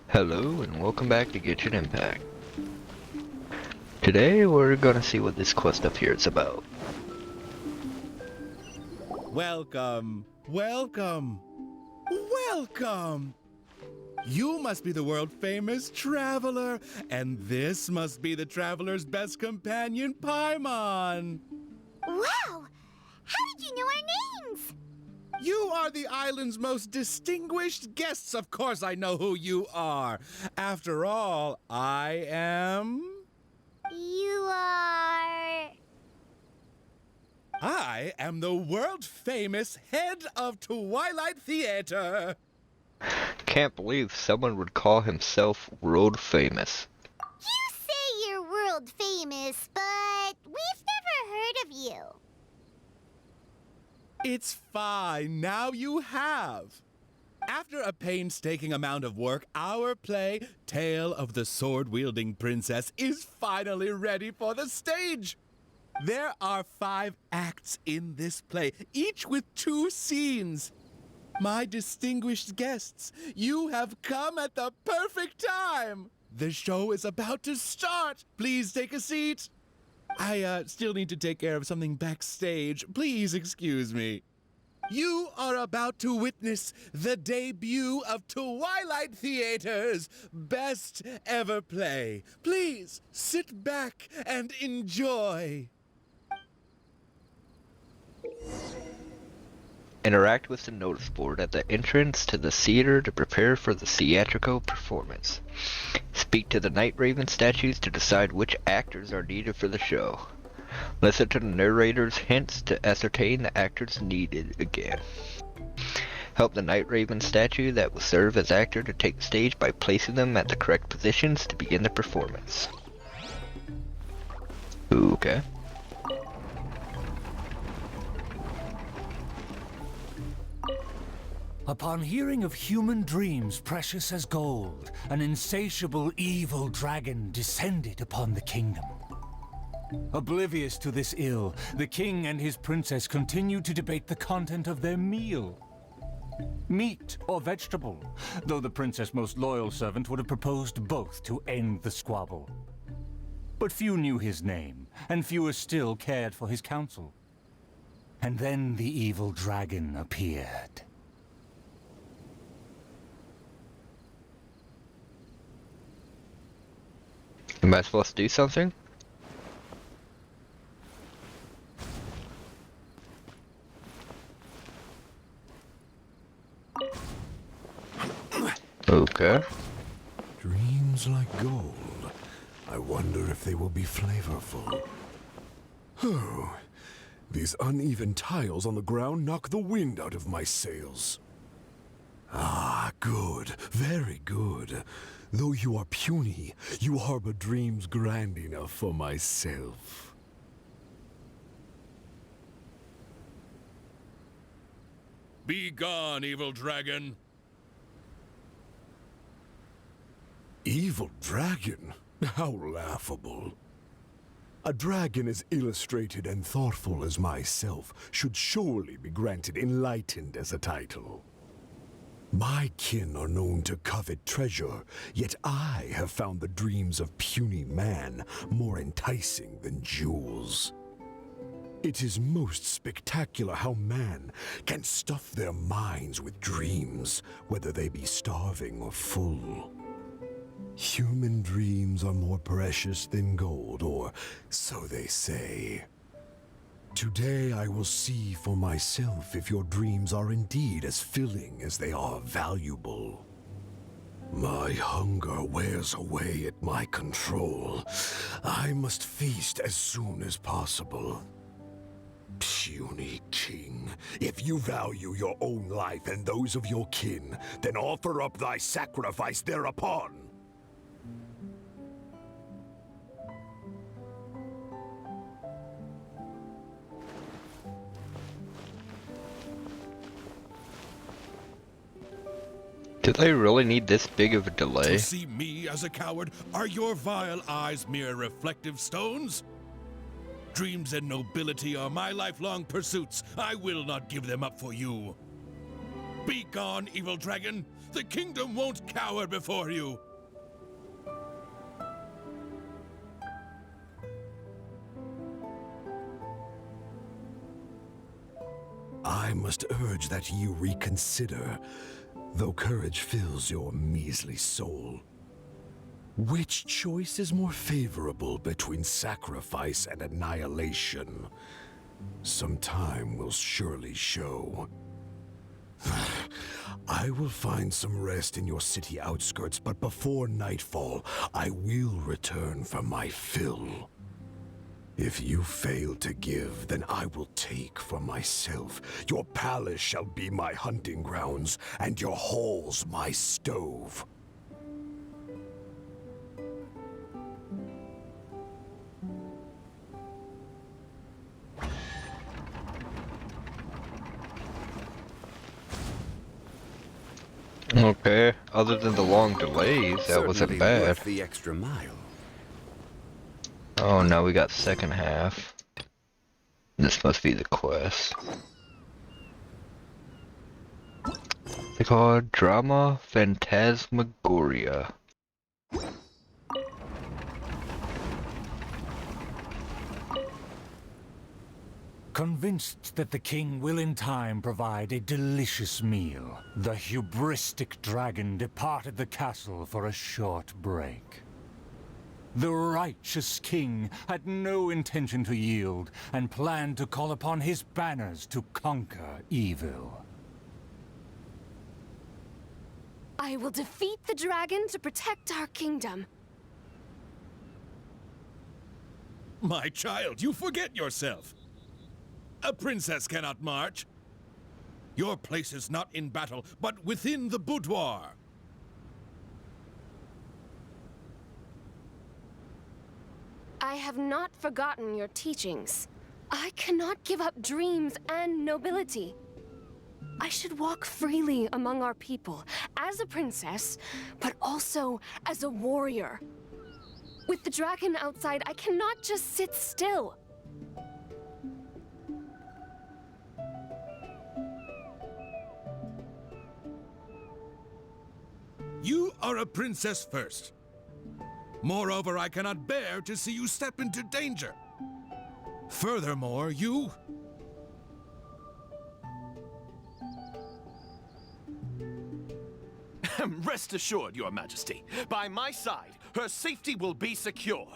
Hello and welcome back to Genshin Impact. Today we're gonna see what this quest up here is about. Welcome, welcome, welcome! You must be the world-famous traveler, and this must be the traveler's best companion, Paimon. Wow! How did you know our names? You are the island's most distinguished guests. Of course I know who you are. After all, I am... You are... I am the world-famous head of Twilight Theater. Can't believe someone would call himself world famous. You say you're world famous, but we've never heard of you. It's fine, now you have. After a painstaking amount of work, our play, Tale of the Sword-Wielding Princess, is finally ready for the stage. There are 5 acts in this play, each with 2 scenes. My distinguished guests, you have come at the perfect time. The show is about to start. Please take a seat. I still need to take care of something backstage. Please excuse me. You are about to witness the debut of Twilight Theater's best ever play. Please sit back and enjoy. Interact with the notice board at the entrance to the theater to prepare for the theatrical performance. Speak to the Night Raven statues to decide which actors are needed for the show. Listen to the narrator's hints to ascertain the actors needed again. Help the Night Raven statue that will serve as actor to take the stage by placing them at the correct positions to begin the performance. Okay. Upon hearing of human dreams precious as gold, an insatiable evil dragon descended upon the kingdom. Oblivious to this ill, the king and his princess continued to debate the content of their meal. Meat or vegetable, though the princess' most loyal servant would have proposed both to end the squabble. But few knew his name, and fewer still cared for his counsel. And then the evil dragon appeared. Am I supposed to do something? Okay. Dreams like gold. I wonder if they will be flavorful. Oh, these uneven tiles on the ground knock the wind out of my sails. Ah, good. Very good. Though you are puny, you harbor dreams grand enough for myself. Be gone, evil dragon. Evil dragon? How laughable. A dragon as illustrated and thoughtful as myself should surely be granted enlightened as a title. My kin are known to covet treasure, yet I have found the dreams of puny man more enticing than jewels. It is most spectacular how man can stuff their minds with dreams, whether they be starving or full. Human dreams are more precious than gold, or so they say. Today I will see for myself if your dreams are indeed as filling as they are valuable. My hunger wears away at my control. I must feast as soon as possible. Puny king, if you value your own life and those of your kin, then offer up thy sacrifice thereupon. Do they really need this big of a delay? To see me as a coward, are your vile eyes mere reflective stones? Dreams and nobility are my lifelong pursuits. I will not give them up for you. Be gone, evil dragon. The kingdom won't cower before you. I must urge that you reconsider, though courage fills your measly soul. Which choice is more favorable between sacrifice and annihilation? Some time will surely show. I will find some rest in your city outskirts, but before nightfall, I will return for my fill. If you fail to give, then I will take for myself. Your palace shall be my hunting grounds, and your halls my stove. Okay, other than the long delays, that wasn't Certainly bad. worth the extra mile. Oh, now we got second half. This must be the quest. They call it Drama Phantasmagoria. Convinced that the king will in time provide a delicious meal, the hubristic dragon departed the castle for a short break. The righteous king had no intention to yield, and planned to call upon his banners to conquer evil. I will defeat the dragon to protect our kingdom. My child, you forget yourself. A princess cannot march. Your place is not in battle, but within the boudoir. I have not forgotten your teachings. I cannot give up dreams and nobility. I should walk freely among our people, as a princess, but also as a warrior. With the dragon outside, I cannot just sit still. You are a princess first. Moreover, I cannot bear to see you step into danger. Furthermore, you... Rest assured, Your Majesty, by my side, her safety will be secure.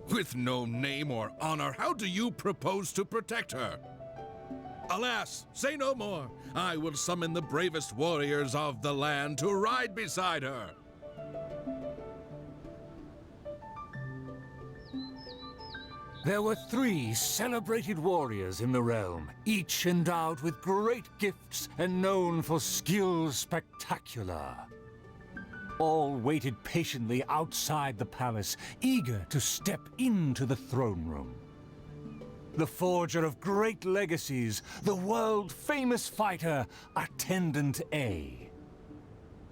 With no name or honor, how do you propose to protect her? Alas, say no more. I will summon the bravest warriors of the land to ride beside her. There were 3 celebrated warriors in the realm, each endowed with great gifts and known for skill spectacular. All waited patiently outside the palace, eager to step into the throne room. The forger of great legacies, the world-famous fighter, Attendant A.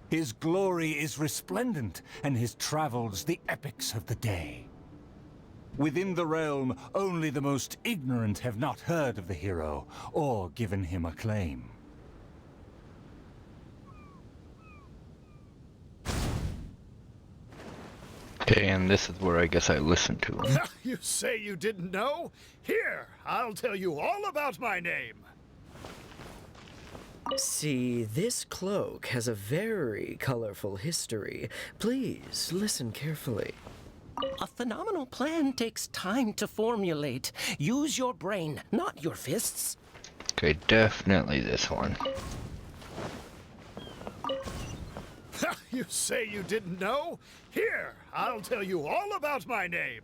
His glory is resplendent, and his travels the epics of the day. Within the realm, only the most ignorant have not heard of the hero, or given him acclaim. Okay, and this is where I guess I listened to him. You say you didn't know? Here, I'll tell you all about my name. See, this cloak has a very colorful history. Please, listen carefully. A phenomenal plan takes time to formulate. Use your brain, not your fists. Okay, definitely this one. You say you didn't know? Here, I'll tell you all about my name.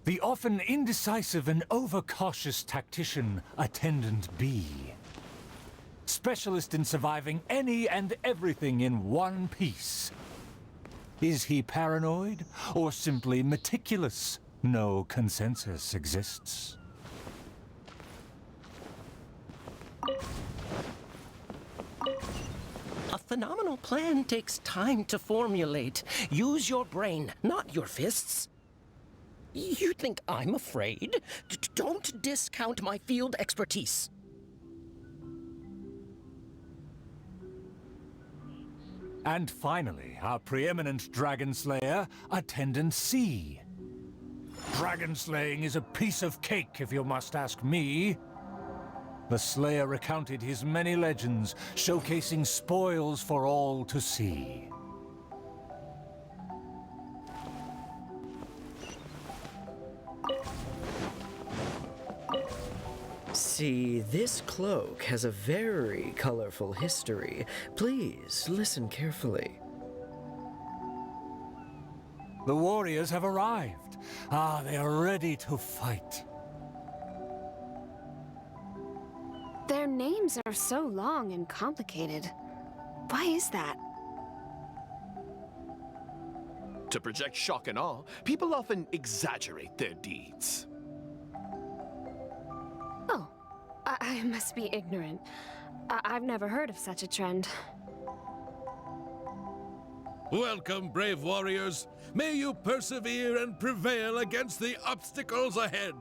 The often indecisive and overcautious tactician, Attendant B. Specialist in surviving any and everything in one piece. Is he paranoid, or simply meticulous? No consensus exists. A phenomenal plan takes time to formulate. Use your brain, not your fists. You think I'm afraid? Don't discount my field expertise. And finally, our preeminent dragon slayer, Attendant C. Dragon slaying is a piece of cake, if you must ask me. The slayer recounted his many legends, showcasing spoils for all to see. See, this cloak has a very colorful history. Please listen carefully. The warriors have arrived. Ah, they are ready to fight. Their names are so long and complicated. Why is that? To project shock and awe, people often exaggerate their deeds. Oh, I must be ignorant. I've never heard of such a trend. Welcome, brave warriors. May you persevere and prevail against the obstacles ahead.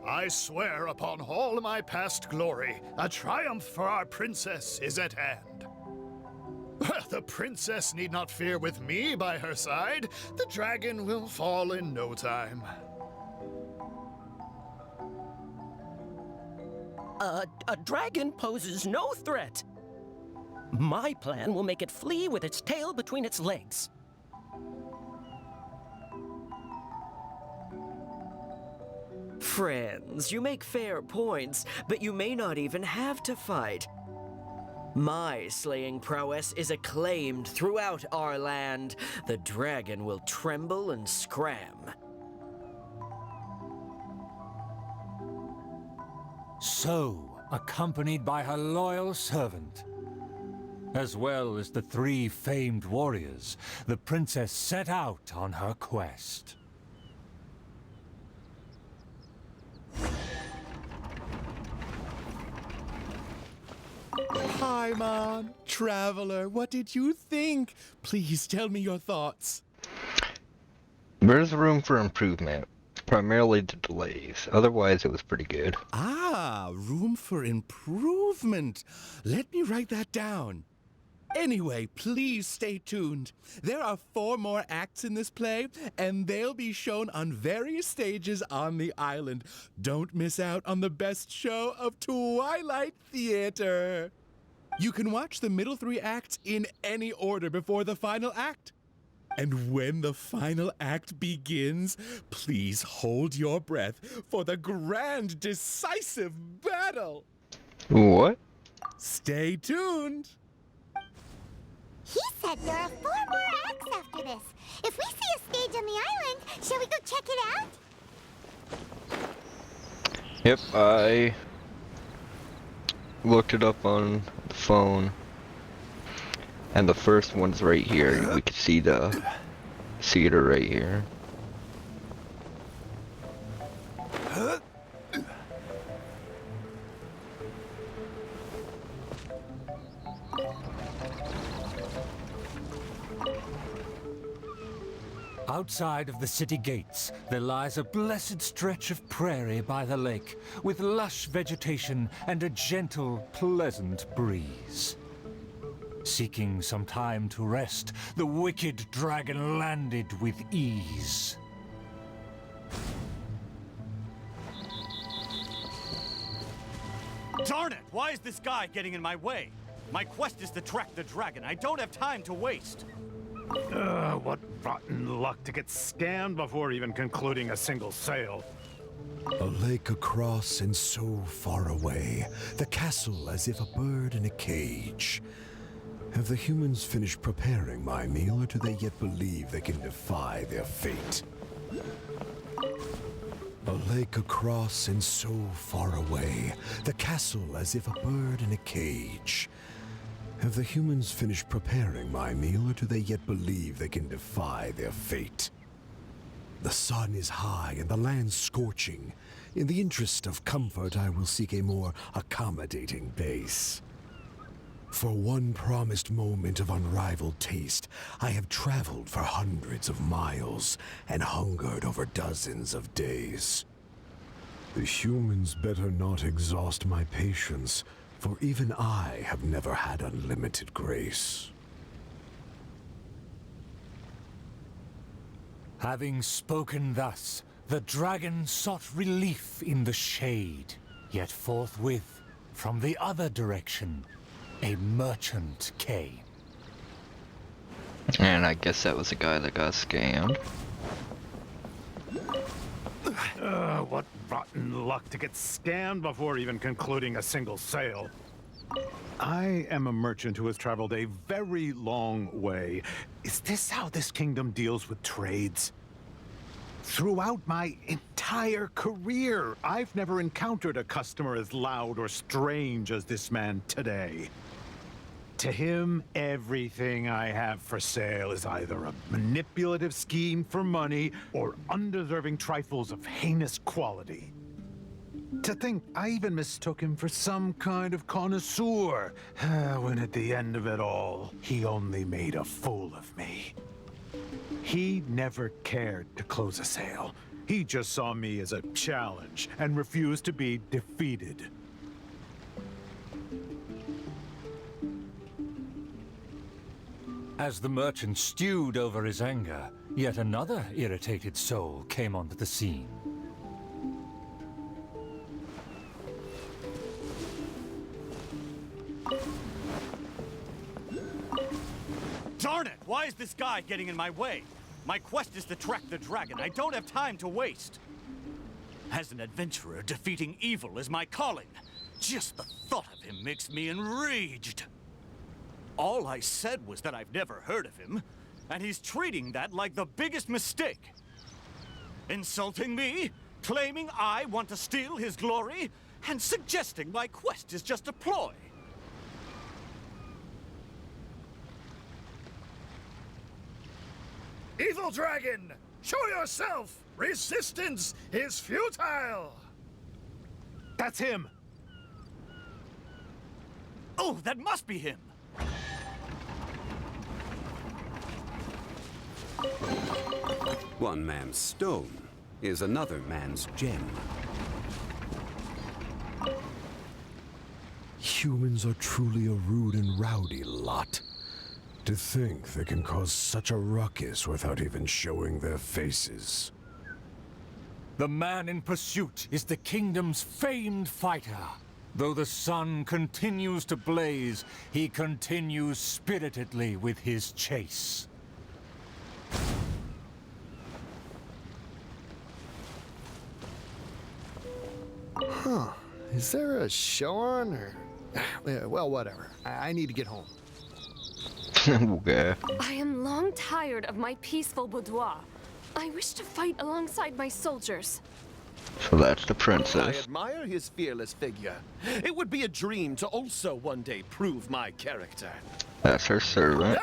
I swear upon all my past glory, a triumph for our princess is at hand. The princess need not fear with me by her side. The dragon will fall in no time. A dragon poses no threat. My plan will make it flee with its tail between its legs. Friends, you make fair points, but you may not even have to fight. My slaying prowess is acclaimed throughout our land. The dragon will tremble and scram. So, accompanied by her loyal servant, as well as the 3 famed warriors, the princess set out on her quest. Paimon, traveler, what did you think? Please tell me your thoughts. There's room for improvement. Primarily the delays. Otherwise, it was pretty good. Ah, room for improvement. Let me write that down. Anyway, please stay tuned. There are 4 more acts in this play, and they'll be shown on various stages on the island. Don't miss out on the best show of Twilight Theater. You can watch the middle 3 acts in any order before the final act. And when the final act begins, please hold your breath for the grand, decisive battle. What? Stay tuned. He said there are 4 more acts after this. If we see a stage on the island, shall we go check it out? Yep, I looked it up on the phone. And the first one's right here. We can see the theater right here. Outside of the city gates, there lies a blessed stretch of prairie by the lake, with lush vegetation and a gentle, pleasant breeze. Seeking some time to rest, the wicked dragon landed with ease. Darn it! Why is this guy getting in my way? My quest is to track the dragon. I don't have time to waste. What rotten luck to get scammed before even concluding a single sale. A lake across and so far away, the castle as if a bird in a cage. Have the humans finished preparing my meal, or do they yet believe they can defy their fate? A lake across and so far away, the castle as if a bird in a cage. Have the humans finished preparing my meal, or do they yet believe they can defy their fate? The sun is high and the land scorching. In the interest of comfort, I will seek a more accommodating base. For one promised moment of unrivaled taste, I have traveled for hundreds of miles and hungered over dozens of days. The humans better not exhaust my patience, for even I have never had unlimited grace. Having spoken thus, the dragon sought relief in the shade. Yet forthwith, from the other direction, a merchant came. And I guess that was the guy that got scammed. What rotten luck to get scammed before even concluding a single sale. I am a merchant who has traveled a very long way. Is this how this kingdom deals with trades? Throughout my entire career, I've never encountered a customer as loud or strange as this man today. To him, everything I have for sale is either a manipulative scheme for money or undeserving trifles of heinous quality. To think I even mistook him for some kind of connoisseur, when at the end of it all, he only made a fool of me. He never cared to close a sale. He just saw me as a challenge and refused to be defeated. As the merchant stewed over his anger, yet another irritated soul came onto the scene. Darn it! Why is this guy getting in my way? My quest is to track the dragon. I don't have time to waste. As an adventurer, defeating evil is my calling. Just the thought of him makes me enraged. All I said was that I've never heard of him, and he's treating that like the biggest mistake. Insulting me, claiming I want to steal his glory, and suggesting my quest is just a ploy. Evil dragon, show yourself! Resistance is futile! That's him! Oh, that must be him! One man's stone is another man's gem. Humans are truly a rude and rowdy lot. To think they can cause such a ruckus without even showing their faces. The man in pursuit is the kingdom's famed fighter. Though the sun continues to blaze, he continues spiritedly with his chase. Huh. Is there a show on, or... Well, whatever. I need to get home. Okay. I am long tired of my peaceful boudoir. I wish to fight alongside my soldiers. So that's the I princess. admire his fearless figure. It would be a dream to also one day prove my character. That's her servant.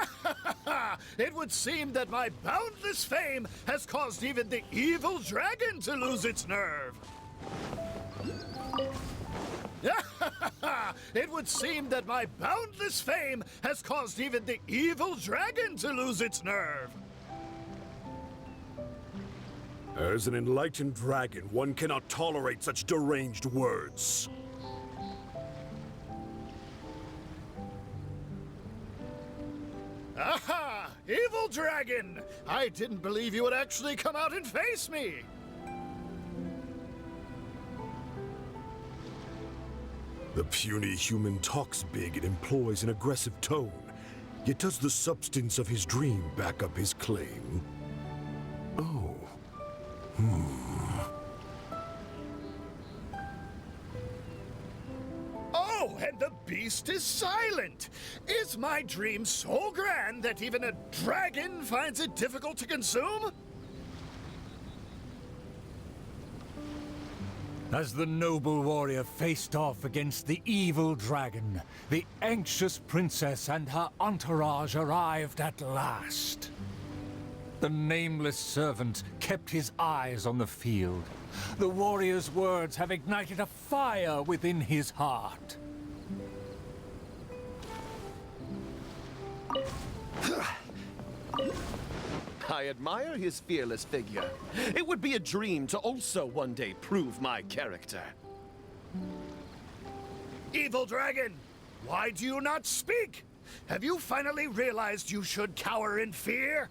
It would seem that my boundless fame has caused even the evil dragon to lose its nerve. It would seem that my boundless fame has caused even the evil dragon to lose its nerve. As an enlightened dragon, one cannot tolerate such deranged words. Aha! Evil dragon! I didn't believe you would actually come out and face me! The puny human talks big and employs an aggressive tone. Yet does the substance of his dream back up his claim? Oh. Oh, and the beast is silent! Is my dream so grand that even a dragon finds it difficult to consume? As the noble warrior faced off against the evil dragon, the anxious princess and her entourage arrived at last. The nameless servant kept his eyes on the field. The warrior's words have ignited a fire within his heart. I admire his fearless figure. It would be a dream to also one day prove my character. Evil dragon, why do you not speak? Have you finally realized you should cower in fear?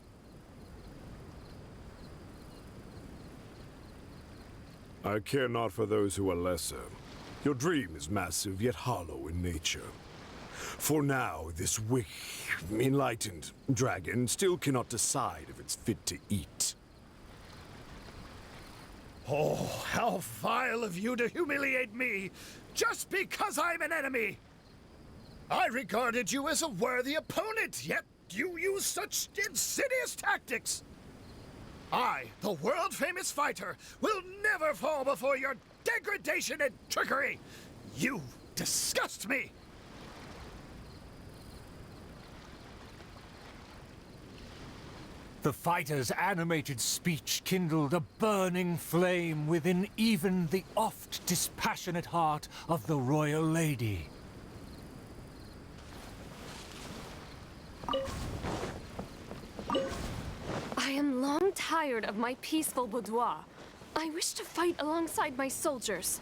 I care not for those who are lesser. Your dream is massive, yet hollow in nature. For now, this enlightened dragon still cannot decide if it's fit to eat. Oh, how vile of you to humiliate me, just because I'm an enemy! I regarded you as a worthy opponent, yet you use such insidious tactics! I, the world-famous fighter, will never fall before your degradation and trickery! You disgust me! The fighter's animated speech kindled a burning flame within even the oft dispassionate heart of the royal lady. I am long tired of my peaceful boudoir. I wish to fight alongside my soldiers.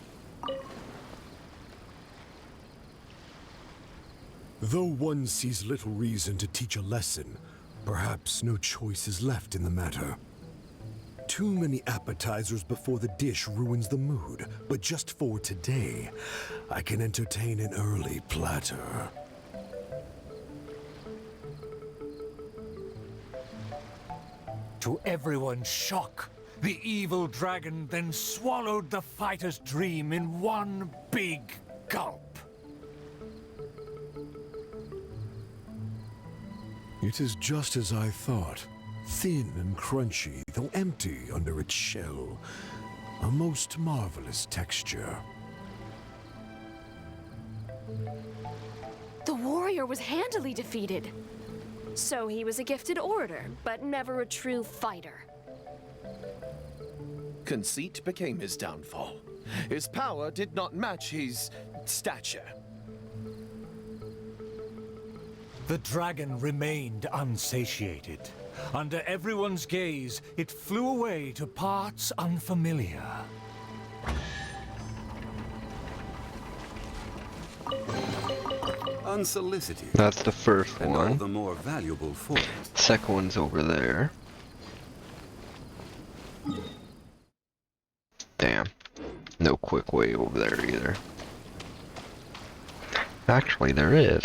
Though one sees little reason to teach a lesson, perhaps no choice is left in the matter. Too many appetizers before the dish ruins the mood, but just for today, I can entertain an early platter. To everyone's shock, the evil dragon then swallowed the fighter's dream in one big gulp. It is just as I thought. Thin and crunchy, though empty under its shell. A most marvelous texture. The warrior was handily defeated. So he was a gifted orator, but never a true fighter. Conceit became his downfall. His power did not match his stature. The dragon remained unsatiated. Under everyone's gaze, it flew away to parts unfamiliar. Unsolicited. That's the first And all one. the more valuable for it. Second one's over there. Damn. No quick way over there either. Actually, there is.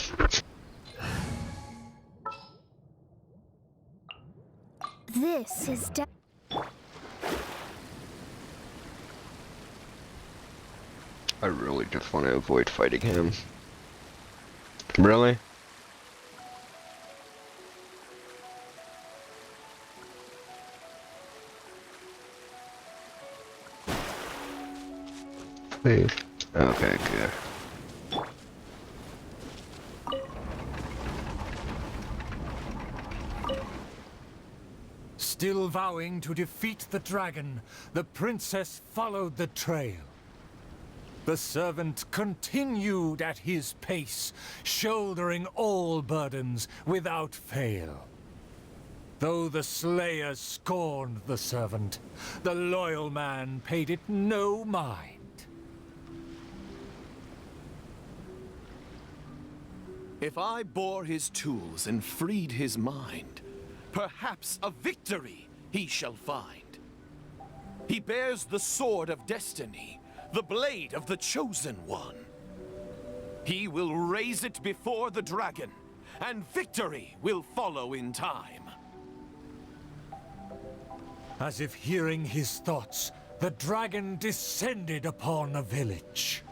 This is I really just want to avoid fighting him. Really? Please. Okay, good. Still vowing to defeat the dragon, the princess followed the trail. The servant continued at his pace, shouldering all burdens without fail. Though the slayer scorned the servant, the loyal man paid it no mind. If I bore his tools and freed his mind, perhaps a victory he shall find. He bears the sword of destiny, the blade of the chosen one. He will raise it before the dragon, and victory will follow in time. As if hearing his thoughts, the dragon descended upon a village.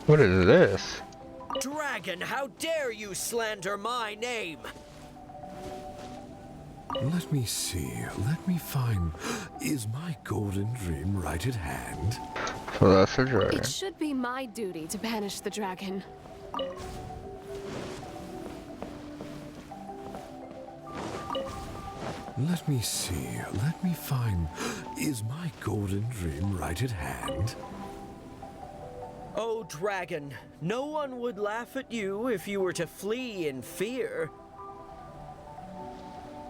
What is this? Dragon, how dare you slander my name? Let me see. Let me find... Is my golden dream right at hand? So that's a dragon. It should be my duty to banish the dragon. Let me see. Let me find... Is my golden dream right at hand? Oh, dragon, no one would laugh at you if you were to flee in fear.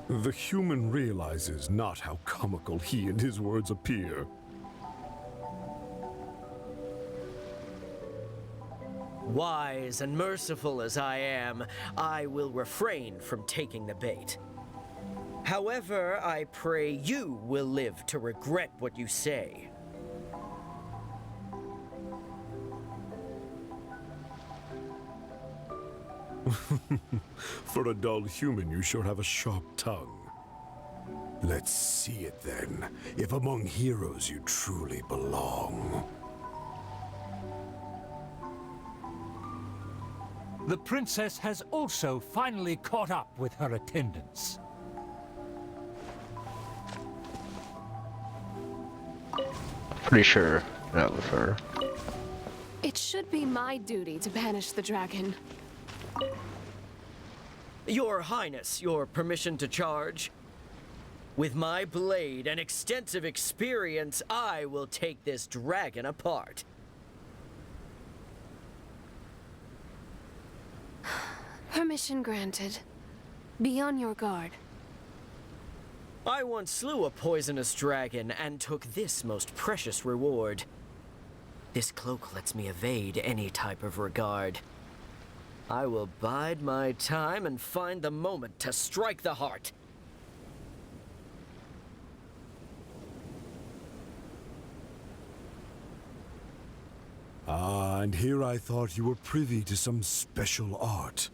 The human realizes not how comical he and his words appear. Wise and merciful as I am, I will refrain from taking the bait. However, I pray you will live to regret what you say. For a dull human, you sure have a sharp tongue. Let's see it then, if among heroes you truly belong. The princess has also finally caught up with her attendants. Pretty sure that was her. It should be my duty to banish the dragon. Your Highness, your permission to charge? With my blade and extensive experience, I will take this dragon apart. Permission granted. Be on your guard. I once slew a poisonous dragon and took this most precious reward. This cloak lets me evade any type of regard. I will bide my time and find the moment to strike the heart. Ah, and here I thought you were privy to some special art.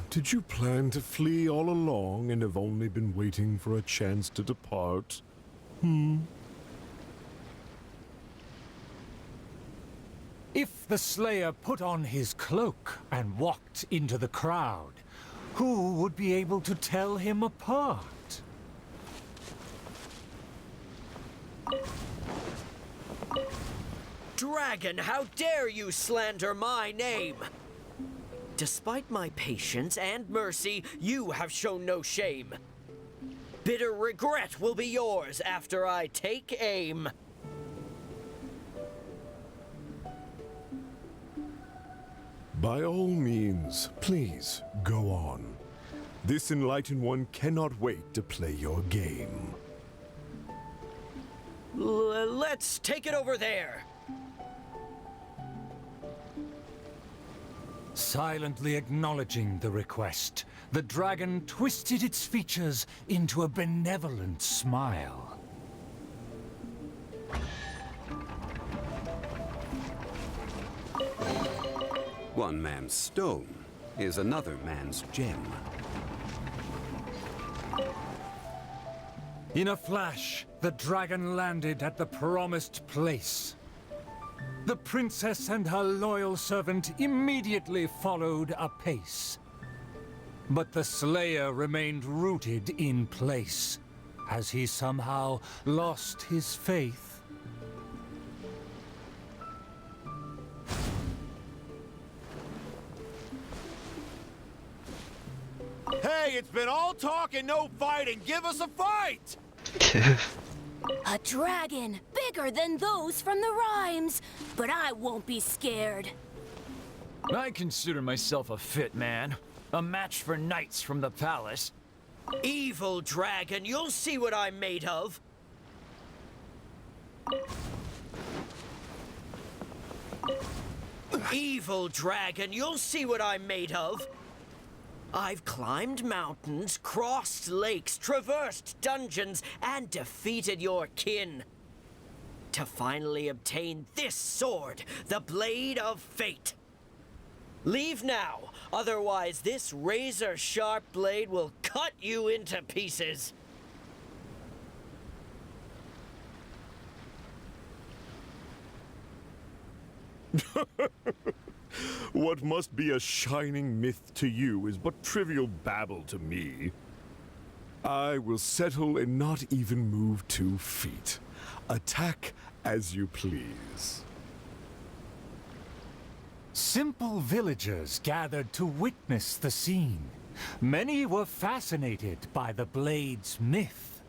Did you plan to flee all along and have only been waiting for a chance to depart? If the Slayer put on his cloak and walked into the crowd, who would be able to tell him apart? Dragon, how dare you slander my name? Despite my patience and mercy, you have shown no shame. Bitter regret will be yours after I take aim. By all means, please, go on. This enlightened one cannot wait to play your game. Let's take it over there. Silently acknowledging the request, the dragon twisted its features into a benevolent smile. One man's stone is another man's gem. In a flash, the dragon landed at the promised place. The princess and her loyal servant immediately followed apace. But the Slayer remained rooted in place, as he somehow lost his faith. Hey, it's been all talk and no fighting. Give us a fight! A dragon, bigger than those from the rhymes. But I won't be scared. I consider myself a fit man. A match for knights from the palace. Evil dragon, you'll see what I'm made of. Evil dragon, you'll see what I'm made of. I've climbed mountains, crossed lakes, traversed dungeons, and defeated your kin. To finally obtain this sword, the Blade of Fate. Leave now, otherwise this razor-sharp blade will cut you into pieces. What must be a shining myth to you is but trivial babble to me. I will settle and not even move 2 feet. Attack as you please. Simple villagers gathered to witness the scene. Many were fascinated by the blade's myth.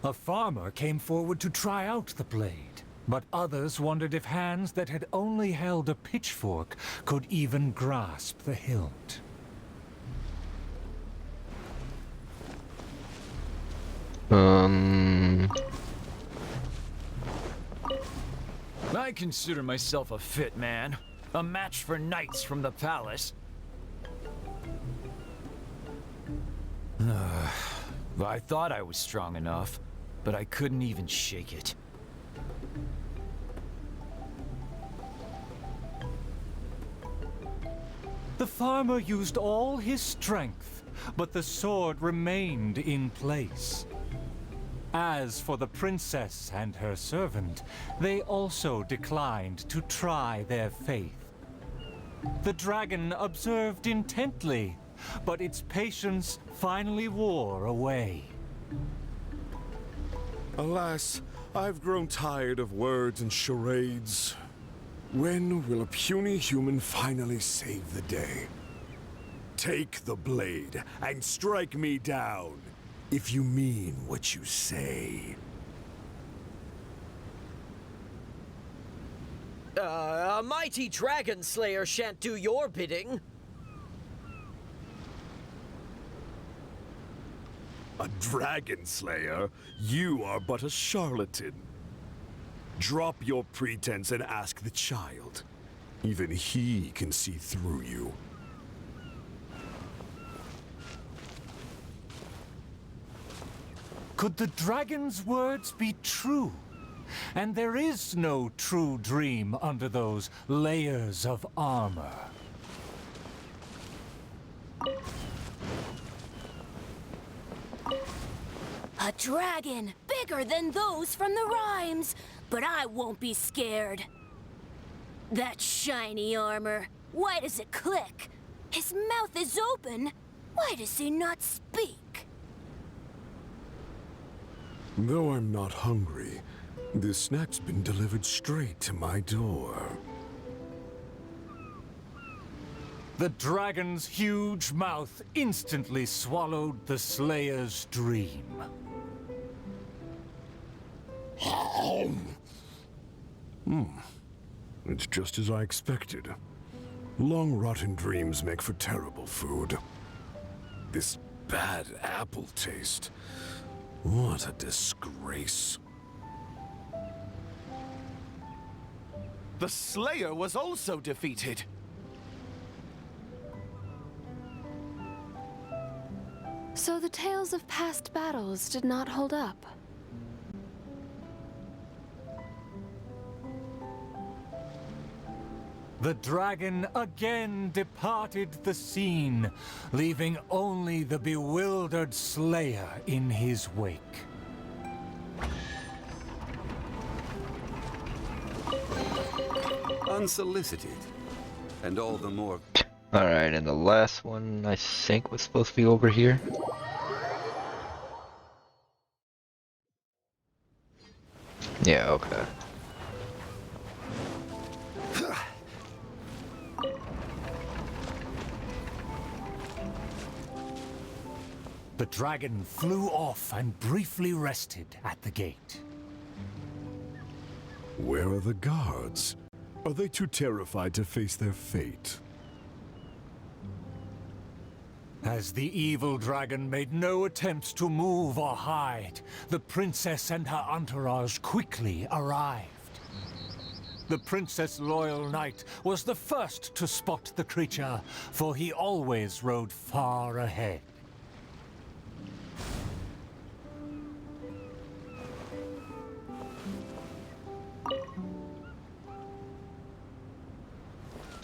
A farmer came forward to try out the blade. But others wondered if hands that had only held a pitchfork could even grasp the hilt. I consider myself a fit man. A match for knights from the palace. I thought I was strong enough, but I couldn't even shake it. The farmer used all his strength, but the sword remained in place. As for the princess and her servant, they also declined to try their faith. The dragon observed intently, but its patience finally wore away. Alas, I've grown tired of words and charades. When will a puny human finally save the day? Take the blade and strike me down, if you mean what you say. A mighty dragon slayer shan't do your bidding. A dragon slayer? You are but a charlatan. Drop your pretense and ask the child. Even he can see through you. Could the dragon's words be true? And there is no true dream under those layers of armor. A dragon bigger than those from the rhymes, but I won't be scared. That shiny armor, why does it click? His mouth is open, why does he not speak? Though I'm not hungry, this snack's been delivered straight to my door. The dragon's huge mouth instantly swallowed the Slayer's dream. It's just as I expected. Long rotten dreams make for terrible food. This bad apple taste. What a disgrace. The Slayer was also defeated. So the tales of past battles did not hold up. The dragon again departed the scene, leaving only the bewildered Slayer in his wake. Unsolicited, and all the more... Alright, and the last one I think was supposed to be over here. Yeah, okay. The dragon flew off and briefly rested at the gate. Where are the guards? Are they too terrified to face their fate? As the evil dragon made no attempts to move or hide, the princess and her entourage quickly arrived. The princess' loyal knight was the first to spot the creature, for he always rode far ahead.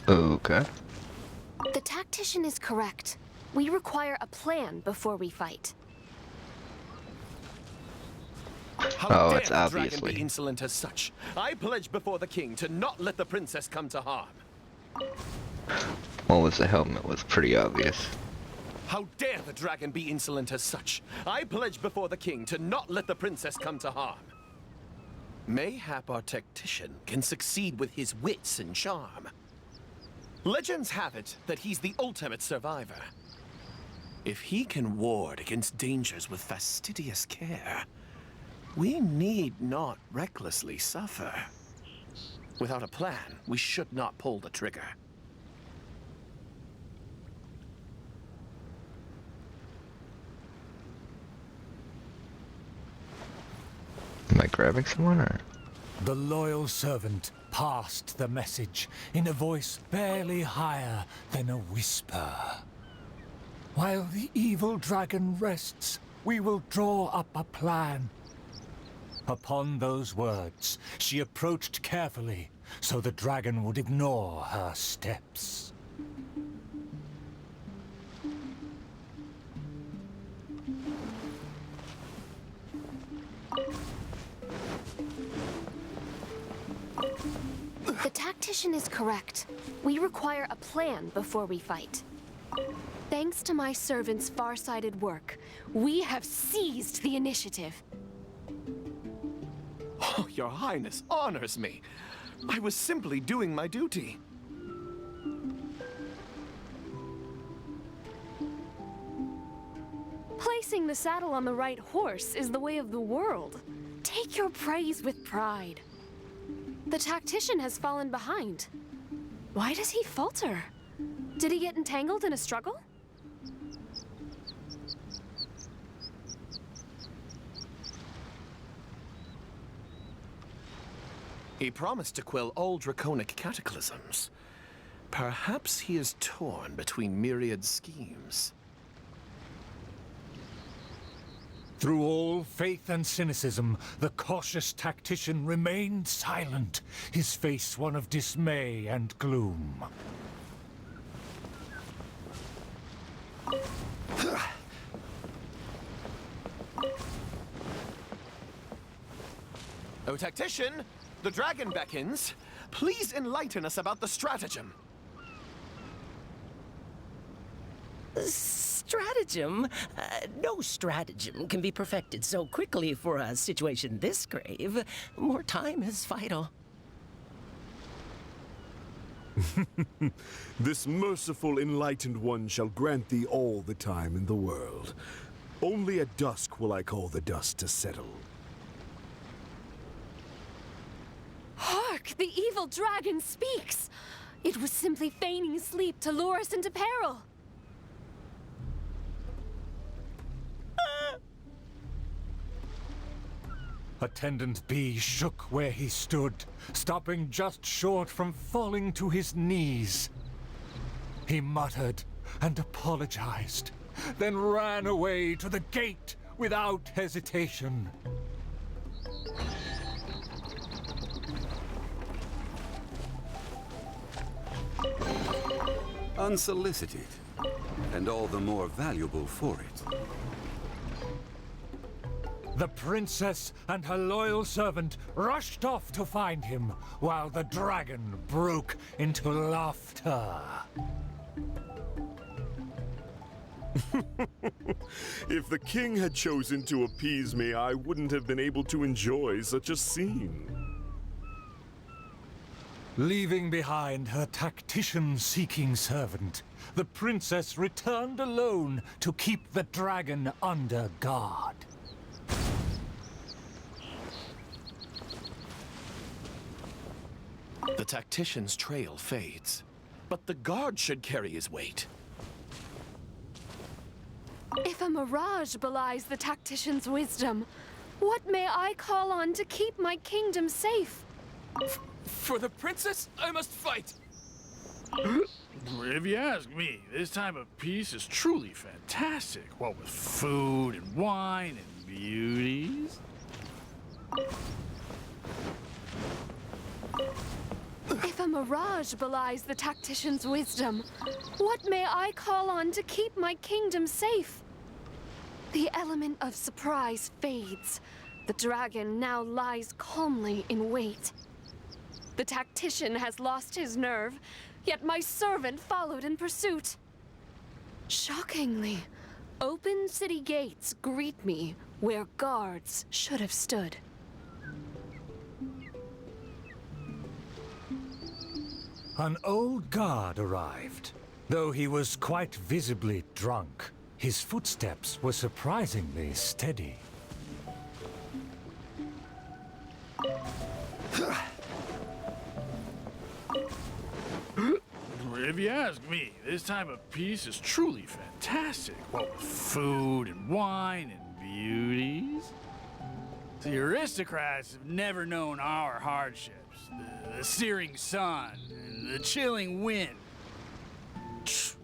Okay. The tactician is correct. We require a plan before we fight. How dare it's the dragon obviously. be insolent as such? I pledge before the king to not let the princess come to harm. What was the helmet was pretty obvious. How dare the dragon be insolent as such? I pledge before the king to not let the princess come to harm. Mayhap our tactician can succeed with his wits and charm. Legends have it that he's the ultimate survivor. If he can ward against dangers with fastidious care, We need not recklessly suffer. Without a plan, we should not pull the trigger. Am I grabbing someone or? The loyal servant passed the message in a voice barely higher than a whisper. While the evil dragon rests, we will draw up a plan. Upon those words, she approached carefully, so the dragon would ignore her steps. The tactician is correct. We require a plan before we fight. Thanks to my servant's far-sighted work, we have seized the initiative. Oh, Your Highness honors me. I was simply doing my duty. Placing the saddle on the right horse is the way of the world. Take your praise with pride. The tactician has fallen behind. Why does he falter? Did he get entangled in a struggle? He promised to quell all draconic cataclysms. Perhaps he is torn between myriad schemes. Through all faith and cynicism, the cautious tactician remained silent, his face one of dismay and gloom. Oh, tactician! The dragon beckons. Please enlighten us about the stratagem. Stratagem? No stratagem can be perfected so quickly for a situation this grave. More time is vital. This merciful enlightened one shall grant thee all the time in the world. Only at dusk will I call the dust to settle. Hark! The evil dragon speaks! It was simply feigning sleep to lure us into peril. Attendant B shook where he stood, stopping just short from falling to his knees. He muttered and apologized, then ran away to the gate without hesitation. Unsolicited, and all the more valuable for it. The princess and her loyal servant rushed off to find him, while the dragon broke into laughter. If the king had chosen to appease me, I wouldn't have been able to enjoy such a scene. Leaving behind her tactician-seeking servant, the princess returned alone to keep the dragon under guard. The tactician's trail fades, but the guard should carry his weight. If a mirage belies the tactician's wisdom, what may I call on to keep my kingdom safe? For the princess, I must fight! If you ask me, this time of peace is truly fantastic. What with food and wine and beauties. If a mirage belies the tactician's wisdom, what may I call on to keep my kingdom safe? The element of surprise fades. The dragon now lies calmly in wait. The tactician has lost his nerve, yet my servant followed in pursuit. Shockingly, open city gates greet me where guards should have stood. An old guard arrived. Though he was quite visibly drunk, his footsteps were surprisingly steady. If you ask me, this time of peace is truly fantastic. What with food and wine and beauties. The aristocrats have never known our hardships. The searing sun and the chilling wind.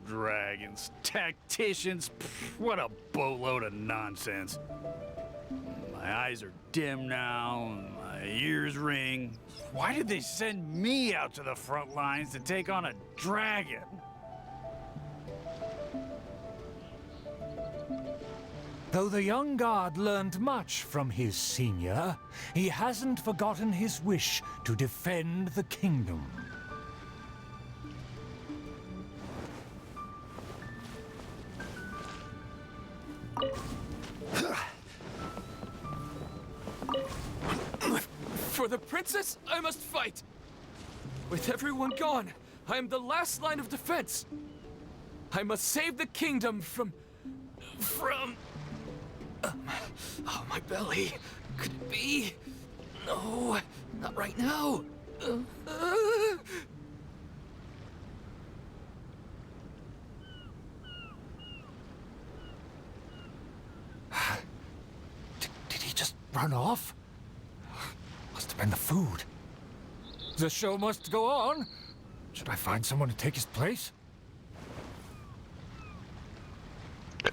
Dragons, tacticians, what a boatload of nonsense. My eyes are dim now, and my ears ring. Why did they send me out to the front lines to take on a dragon? Though the young guard learned much from his senior, he hasn't forgotten his wish to defend the kingdom. For the princess, I must fight! With everyone gone, I am the last line of defense! I must save the kingdom from... oh, my belly. Could it be? No, not right now. Did he just run off? Must have been the food. The show must go on. Should I find someone to take his place?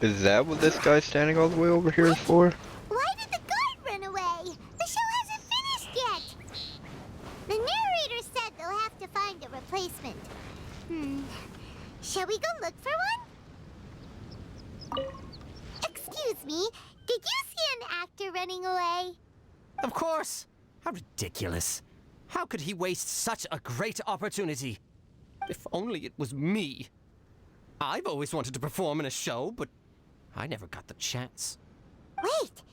Is that what this guy standing all the way over here is for? Why did the guard run away? The show hasn't finished yet. The narrator said they'll have to find a replacement. Shall we go look for one? Excuse me, did you see an actor running away? Of course! How ridiculous. How could he waste such a great opportunity? If only it was me. I've always wanted to perform in a show, but I never got the chance. Wait,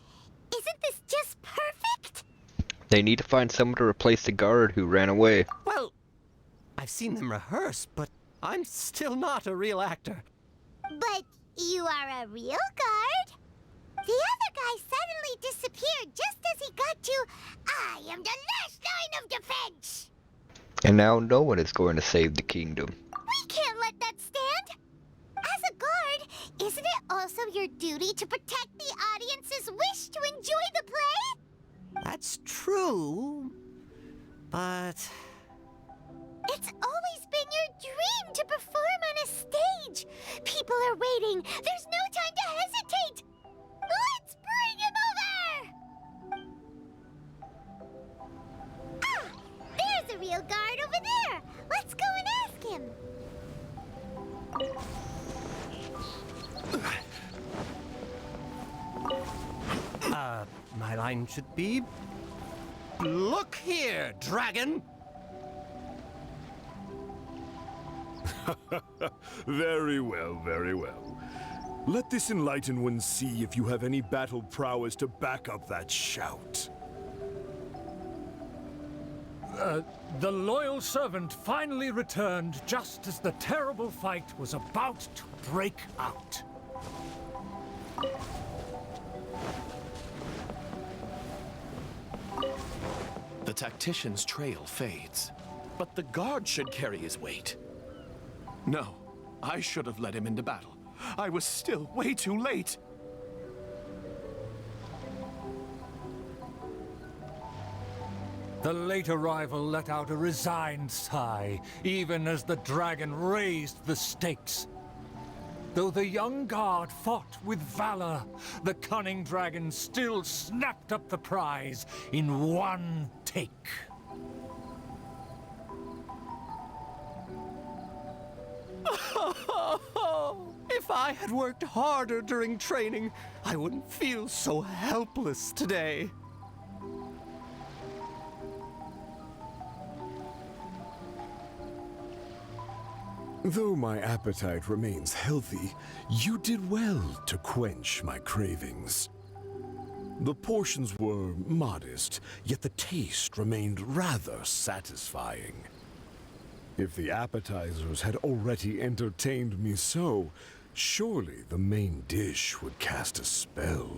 isn't this just perfect? They need to find someone to replace the guard who ran away. Well, I've seen them rehearse, but I'm still not a real actor. But you are a real guard? The other guy suddenly disappeared just as he got to, I am the last line of defense! And now no one is going to save the kingdom. We can't let that stand! As a guard, isn't it also your duty to protect the audience's wish to enjoy the play? That's true, but... It's always been your dream to perform on a stage! People are waiting! There's no time to hesitate! Let's bring him over! Ah! There's a real guard over there! Let's go and ask him! My line should be... Look here, dragon! Very well, very well. Let this enlightened one see if you have any battle prowess to back up that shout. The loyal servant finally returned just as the terrible fight was about to break out. The tactician's trail fades, but the guard should carry his weight. No, I should have led him into battle. I was still way too late. The late arrival let out a resigned sigh, even as the dragon raised the stakes. Though the young guard fought with valor, the cunning dragon still snapped up the prize in one take. If I had worked harder during training, I wouldn't feel so helpless today. Though my appetite remains healthy, you did well to quench my cravings. The portions were modest, yet the taste remained rather satisfying. If the appetizers had already entertained me so, surely the main dish would cast a spell.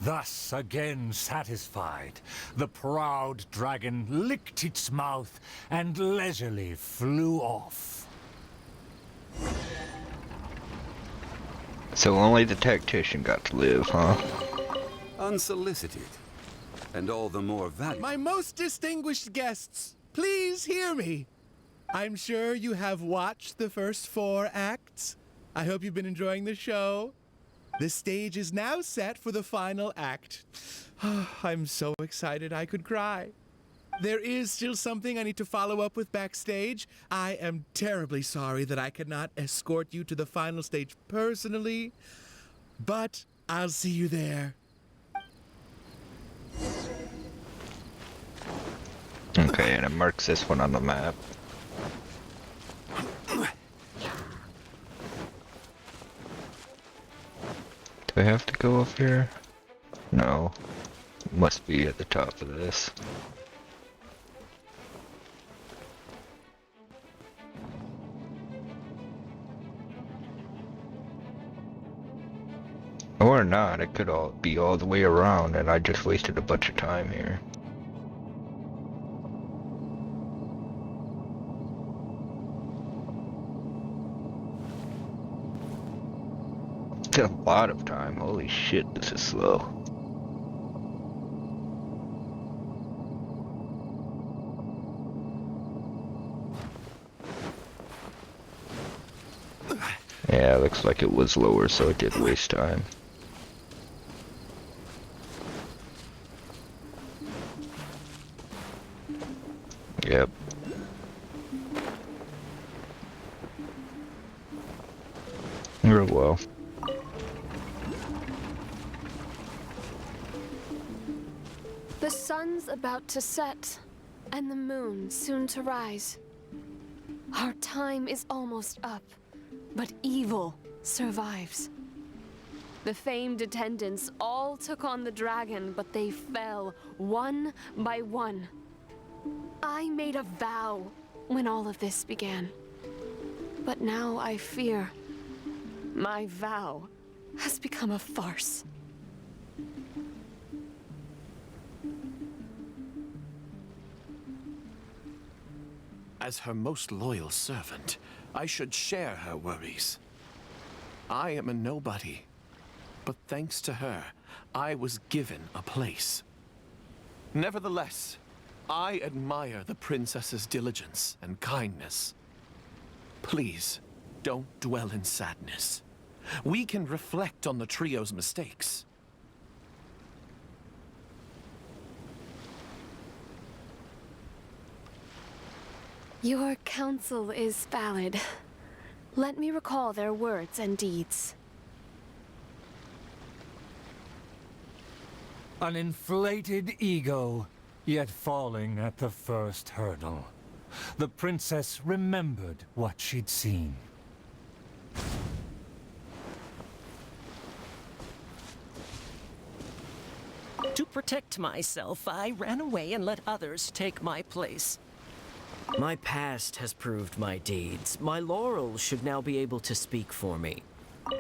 Thus, again satisfied, the proud dragon licked its mouth and leisurely flew off. So only the tactician got to live, huh? Unsolicited, and all the more valuable. My most distinguished guests, please hear me. I'm sure you have watched the first 4 acts. I hope you've been enjoying the show. The stage is now set for the final act. I'm so excited I could cry. There is still something I need to follow up with backstage. I am terribly sorry that I cannot escort you to the final stage personally, but I'll see you there. Okay, and it marks this one on the map. Do I have to go up here? No. Must be at the top of this. Or not, it could all be all the way around and I just wasted a bunch of time here. It's a lot of time, holy shit, this is slow. Yeah, looks like it was lower, so it did waste time. Yep. Real well. The sun's about to set, and the moon soon to rise. Our time is almost up, but evil survives. The famed attendants all took on the dragon, but they fell one by one. I made a vow when all of this began. But now I fear my vow has become a farce. As her most loyal servant, I should share her worries. I am a nobody, but thanks to her, I was given a place. Nevertheless, I admire the princess's diligence and kindness. Please, don't dwell in sadness. We can reflect on the trio's mistakes. Your counsel is valid. Let me recall their words and deeds. An inflated ego, yet falling at the first hurdle. The princess remembered what she'd seen. To protect myself, I ran away and let others take my place. My past has proved my deeds. My laurels should now be able to speak for me.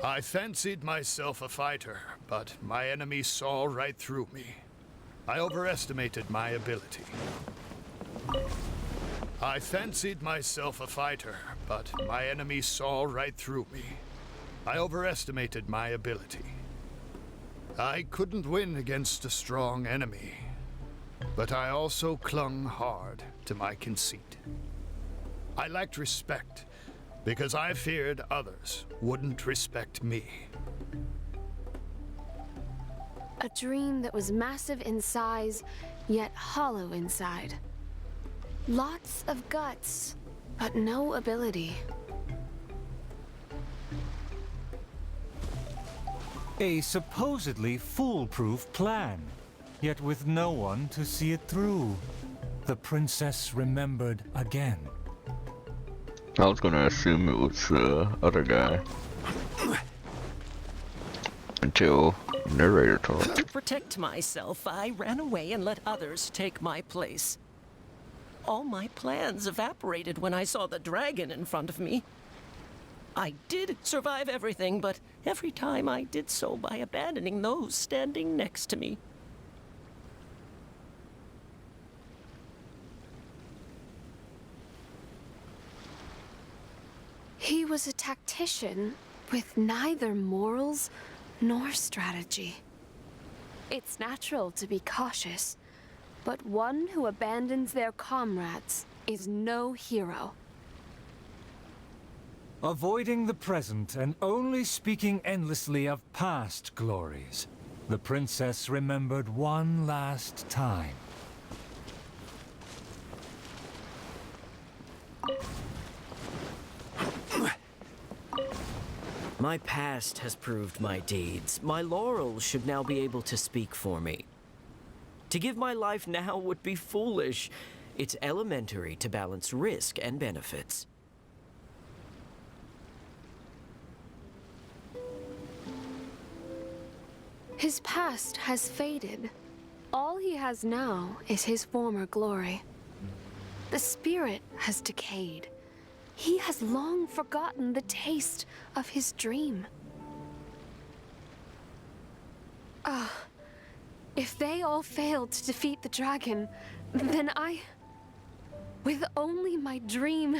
I fancied myself a fighter, but my enemy saw right through me. I overestimated my ability. I fancied myself a fighter, but my enemy saw right through me. I overestimated my ability. I couldn't win against a strong enemy, but I also clung hard to my conceit. I lacked respect because I feared others wouldn't respect me. A dream that was massive in size, yet hollow inside. Lots of guts, but no ability. A supposedly foolproof plan, yet with no one to see it through. The princess remembered again. I was gonna assume it was the other guy. Until narrator talked. To protect myself, I ran away and let others take my place. All my plans evaporated when I saw the dragon in front of me. I did survive everything, but every time I did so by abandoning those standing next to me. He was a tactician with neither morals nor strategy. It's natural to be cautious, but one who abandons their comrades is no hero. Avoiding the present and only speaking endlessly of past glories, the princess remembered one last time. My past has proved my deeds. My laurels should now be able to speak for me. To give my life now would be foolish. It's elementary to balance risk and benefits. His past has faded. All he has now is his former glory. The spirit has decayed. He has long forgotten the taste of his dream. If they all failed to defeat the dragon, then with only my dream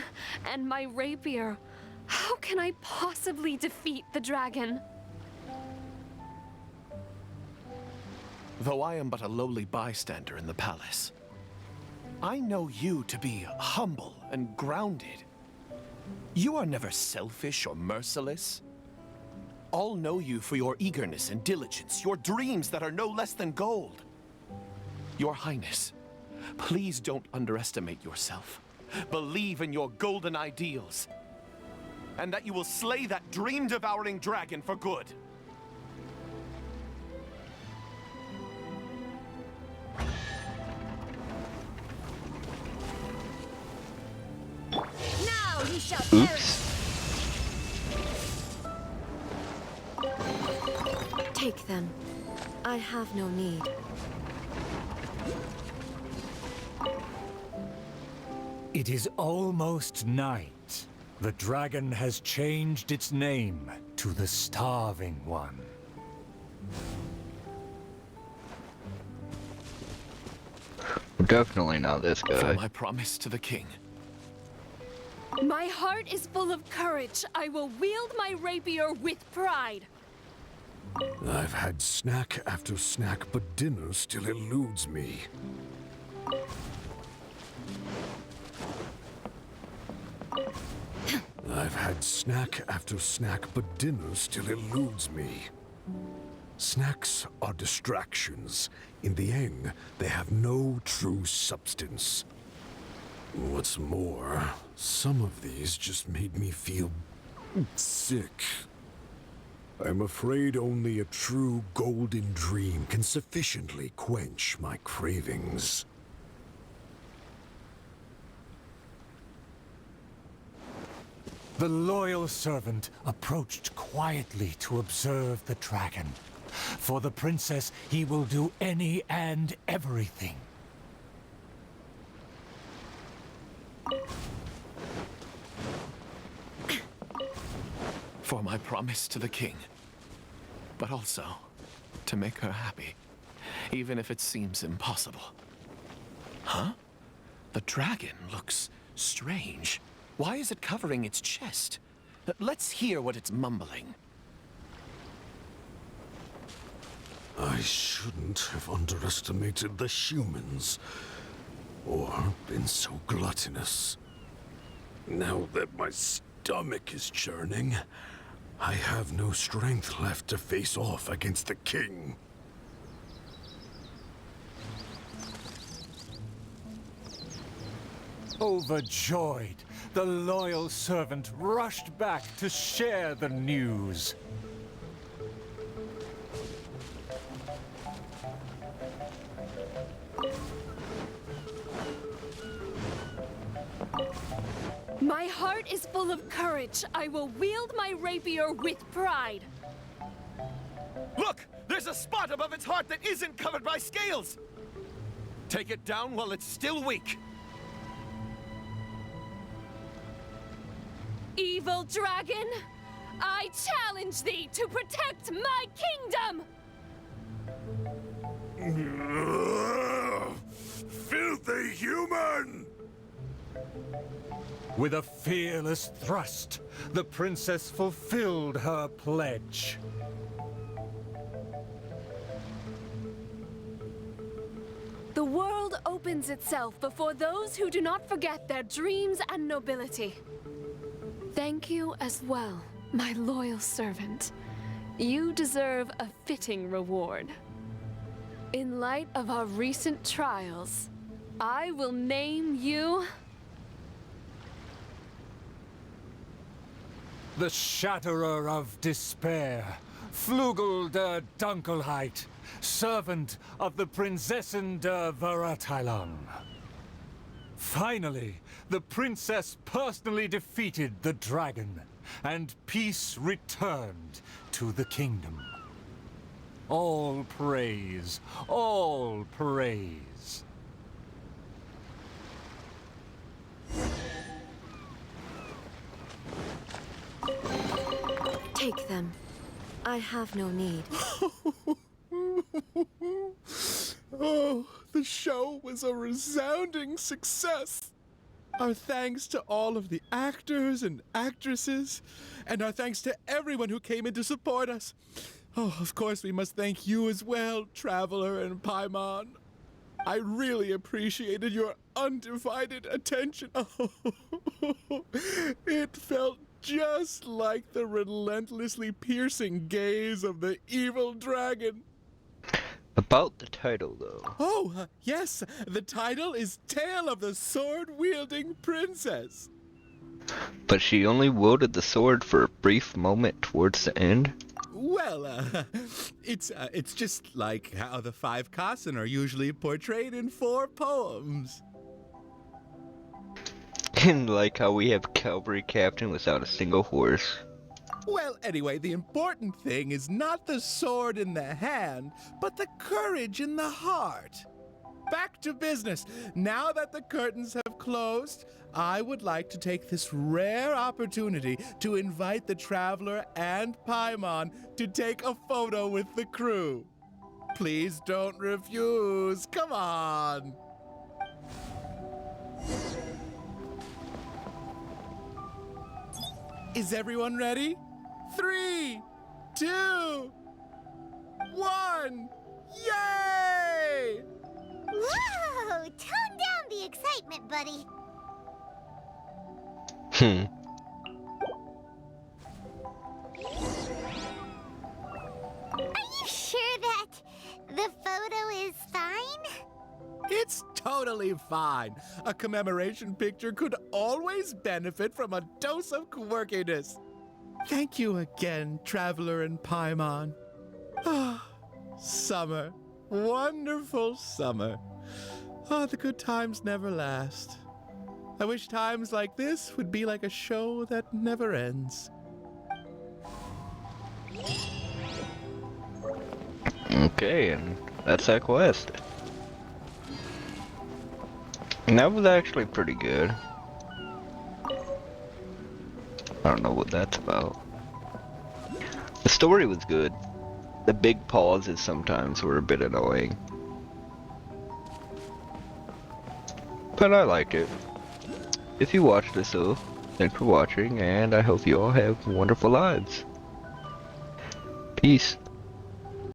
and my rapier, how can I possibly defeat the dragon? Though I am but a lowly bystander in the palace, I know you to be humble and grounded. You are never selfish or merciless. All know you for your eagerness and diligence, your dreams that are no less than gold. Your Highness, please don't underestimate yourself. Believe in your golden ideals, and that you will slay that dream-devouring dragon for good. Now he shall Oops. Take them. I have no need. It is almost night. The dragon has changed its name to the Starving One. Definitely not this For guy. my promise to the king. My heart is full of courage. I will wield my rapier with pride. I've had snack after snack, but dinner still eludes me. I've had snack after snack, but dinner still eludes me. Snacks are distractions. In the end, they have no true substance. What's more, some of these just made me feel sick. I'm afraid only a true golden dream can sufficiently quench my cravings. The loyal servant approached quietly to observe the dragon. For the princess, he will do any and everything. For my promise to the king, but also to make her happy, even if it seems impossible. Huh? The dragon looks strange. Why is it covering its chest? Let's hear what it's mumbling. I shouldn't have underestimated the humans, or been so gluttonous. Now that my stomach is churning, I have no strength left to face off against the king. Overjoyed, the loyal servant rushed back to share the news. My heart is full of courage. I will wield my rapier with pride. Look! There's a spot above its heart that isn't covered by scales! Take it down while it's still weak. Evil dragon, I challenge thee to protect my kingdom! Filthy human! With a fearless thrust, the princess fulfilled her pledge. The world opens itself before those who do not forget their dreams and nobility. Thank you as well, my loyal servant. You deserve a fitting reward. In light of our recent trials, I will name you... The Shatterer of Despair, Flugel der Dunkelheit, servant of the Prinzessin der Verurteilung. Finally, the princess personally defeated the dragon, and peace returned to the kingdom. All praise, all praise. Take them. I have no need. Oh, the show was a resounding success. Our thanks to all of the actors and actresses, and our thanks to everyone who came in to support us. Oh, of course, we must thank you as well, Traveler and Paimon. I really appreciated your undivided attention. Oh, it felt just like the relentlessly piercing gaze of the evil dragon. About the title, though. Oh, yes, the title is Tale of the Sword-Wielding Princess. But she only wielded the sword for a brief moment towards the end? Well, it's just like how the 5 Kassen are usually portrayed in 4 poems. And like how we have a cavalry captain without a single horse. Well, anyway, the important thing is not the sword in the hand, but the courage in the heart. Back to business. Now that the curtains have closed, I would like to take this rare opportunity to invite the Traveler and Paimon to take a photo with the crew. Please don't refuse. Come on. Is everyone ready? 3, 2, 1, yay! Whoa! Tone down the excitement, buddy. Are you sure that the photo is fine? It's totally fine. A commemoration picture could always benefit from a dose of quirkiness. Thank you again, Traveler and Paimon. Ah, summer. Wonderful summer. Oh, the good times never last. I wish times like this would be like a show that never ends. Okay, and that's that quest. And that was actually pretty good. I don't know what that's about. The story was good. The big pauses sometimes were a bit annoying. But I liked it. If you watched this though, thanks for watching, and I hope you all have wonderful lives. Peace.